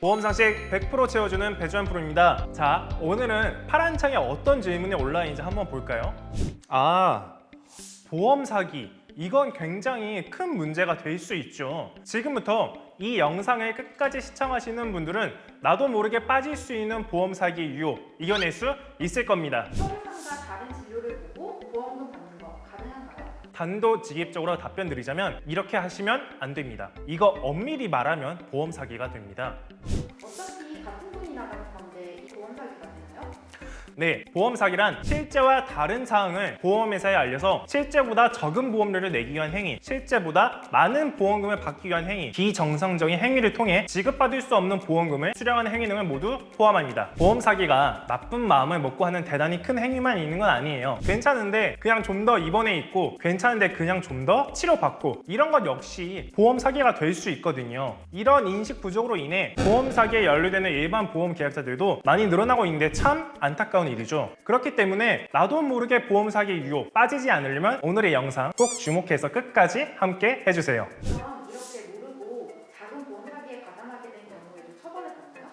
보험 상식 100% 채워주는 배주환 프로입니다. 자, 오늘은 파란 창에 어떤 질문이 올라와 있는지 한번 볼까요? 보험 사기. 이건 굉장히 큰 문제가 될 수 있죠. 지금부터 이 영상을 끝까지 시청하시는 분들은 나도 모르게 빠질 수 있는 보험 사기 유혹 이겨낼 수 있을 겁니다. 서류상과 다른 진료를 보고 보험금 받는 거 가능한가요? 단도직입적으로 답변 드리자면 이렇게 하시면 안 됩니다. 이거 엄밀히 말하면 보험 사기가 됩니다. 어차피 같은 돈이 나가는 건데 이 보험 사기가 되나요? 네, 보험 사기란 실제와 다른 사항을 보험회사에 알려서 실제보다 적은 보험료를 내기 위한 행위, 실제보다 많은 보험금을 받기 위한 행위, 비정상적인 행위를 통해 지급받을 수 없는 보험금을 수령하는 행위 등을 모두 포함합니다. 보험 사기가 나쁜 마음을 먹고 하는 대단히 큰 행위만 있는 건 아니에요. 괜찮은데 그냥 좀 더 입원해 있고, 괜찮은데 그냥 좀 더 치료받고, 이런 것 역시 보험 사기가 될 수 있거든요. 이런 인식 부족으로 인해 보험 사기에 연루되는 일반 보험 계약자들도 많이 늘어나고 있는데 참 안타까운 일이죠. 그렇기 때문에 나도 모르게 보험 사기 유혹 빠지지 않으려면 오늘의 영상 꼭 주목해서 끝까지 함께 해주세요. 그럼 이렇게 모르고 작은 보험 사기에 가담하게 된 경우에도 처벌을 받나요?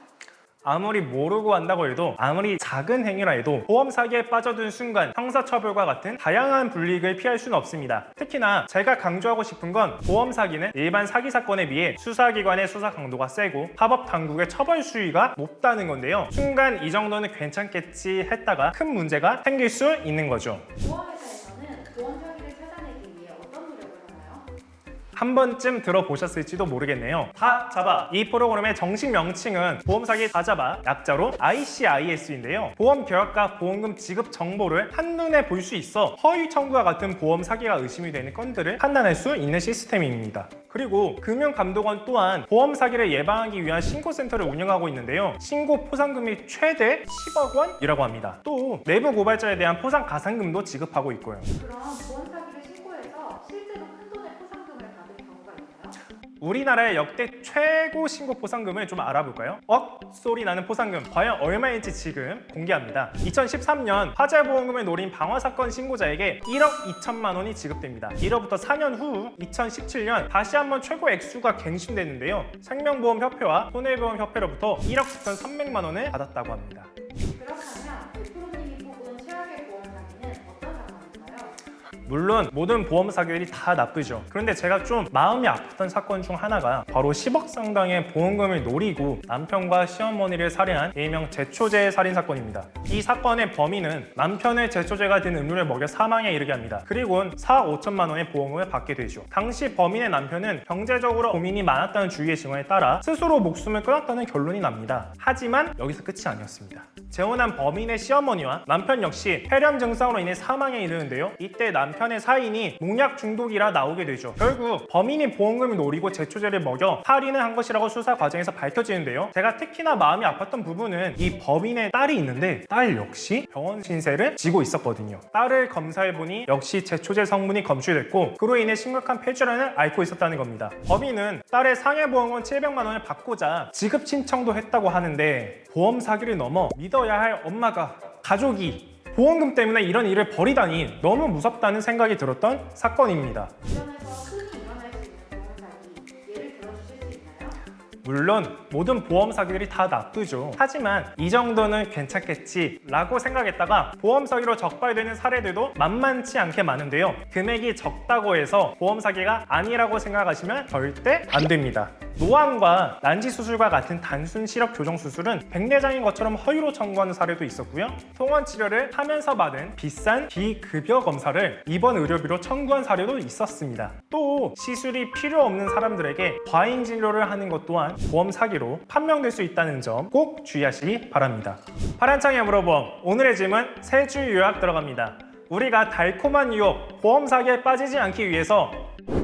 아무리 모르고 한다고 해도, 아무리 작은 행위라 해도 보험 사기에 빠져든 순간 형사처벌과 같은 다양한 불이익을 피할 수는 없습니다. 특히나 제가 강조하고 싶은 건 보험 사기는 일반 사기 사건에 비해 수사기관의 수사 강도가 세고 사법 당국의 처벌 수위가 높다는 건데요. 순간 이 정도는 괜찮겠지 했다가 큰 문제가 생길 수 있는 거죠. 보험회사에서는 보험 사기를 찾아내기 위해 어떤 노력을 하나요? 한 번쯤 들어보셨을지도 모르겠네요. 다 잡아. 이 프로그램의 정식 명칭은 보험 사기 다 잡아, 약자로 ICIS인데요. 보험 계약과 보험금 지급 정보를 한눈에 볼 수 있어 허위 청구와 같은 보험 사기가 의심이 되는 건들을 판단할 수 있는 시스템입니다. 그리고 금융감독원 또한 보험 사기를 예방하기 위한 신고센터를 운영하고 있는데요. 신고 포상금이 최대 10억 원이라고 합니다. 또 내부 고발자에 대한 포상 가산금도 지급하고 있고요. 그럼 보험 사기를 신고해서 실제로 큰 돈의 포상금을 받은 경우가 있나요? 우리나라의 역대 최고 신고 포상금을 좀 알아볼까요? 소리 나는 포상금 과연 얼마인지 지금 공개합니다. 2013년 화재보험금을 노린 방화사건 신고자에게 1억 2천만 원이 지급됩니다. 이로부터 4년 후 2017년 다시 한번 최고 액수가 갱신됐는데요. 생명보험협회와 손해보험협회로부터 1억 9,300만 원을 받았다고 합니다. 그렇다면 대표님이 뽑은 최악의 보험 사기는 어떤 사건일까요? 물론 모든 보험 사기들이 다 나쁘죠. 그런데 제가 좀 마음이 아팠던 사건 중 하나가 바로 10억 상당의 보험금을 노리고 남편과 시어머니를 살해한 일명 제초제 살인 사건입니다. 이 사건의 범인은 남편의 제초제가 든 음료를 먹여 사망에 이르게 합니다. 그리고는 4억 5천만 원의 보험금을 받게 되죠. 당시 범인의 남편은 경제적으로 고민이 많았다는 주위의 증언에 따라 스스로 목숨을 끊었다는 결론이 납니다. 하지만 여기서 끝이 아니었습니다. 재혼한 범인의 시어머니와 남편 역시 폐렴 증상으로 인해 사망에 이르는데요. 이때 남편의 사인이 농약 중독이라 나오게 되죠. 결국 범인이 보험금을 노리고 제초제를 먹여 살인을 한 것이라고 수사 과정에서 밝혀지는데요. 제가 특히나 마음이 아팠던 부분은 이 범인의 딸이 있는데 딸 역시 병원 신세를 지고 있었거든요. 딸을 검사해보니 역시 제초제 성분이 검출됐고 그로 인해 심각한 폐질환을 앓고 있었다는 겁니다. 범인은 딸의 상해보험금 700만 원을 받고자 지급 신청도 했다고 하는데 보험 사기를 넘어 믿어야 할 엄마가, 가족이 보험금 때문에 이런 일을 벌이다니 너무 무섭다는 생각이 들었던 사건입니다. 주변에서 흔히 일어날 수 있는 보험 사기 예를 들어주실 수 있나요? 물론 모든 보험 사기들이 다 나쁘죠. 하지만 이 정도는 괜찮겠지 라고 생각했다가 보험 사기로 적발되는 사례들도 만만치 않게 많은데요. 금액이 적다고 해서 보험 사기가 아니라고 생각하시면 절대 안 됩니다. 노안과 난지 수술과 같은 단순 시력 교정 수술은 백내장인 것처럼 허위로 청구하는 사례도 있었고요. 통원 치료를 하면서 받은 비싼 비급여 검사를 입원 의료비로 청구한 사례도 있었습니다. 또 시술이 필요 없는 사람들에게 과잉 진료를 하는 것 또한 보험 사기로 판명될 수 있다는 점 꼭 주의하시기 바랍니다. 파란창의 물어봄, 오늘의 질문 3줄 요약 들어갑니다. 우리가 달콤한 유혹, 보험 사기에 빠지지 않기 위해서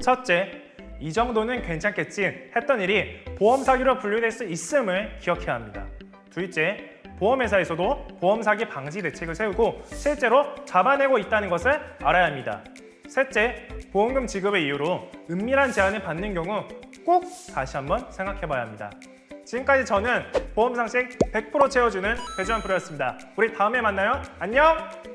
첫째, 이 정도는 괜찮겠지 했던 일이 보험 사기로 분류될 수 있음을 기억해야 합니다. 둘째, 보험회사에서도 보험 사기 방지 대책을 세우고 실제로 잡아내고 있다는 것을 알아야 합니다. 셋째, 보험금 지급의 이유로 은밀한 제한을 받는 경우 꼭 다시 한번 생각해 봐야 합니다. 지금까지 저는 보험 상식 100% 채워주는 배주환 프로였습니다. 우리 다음에 만나요. 안녕!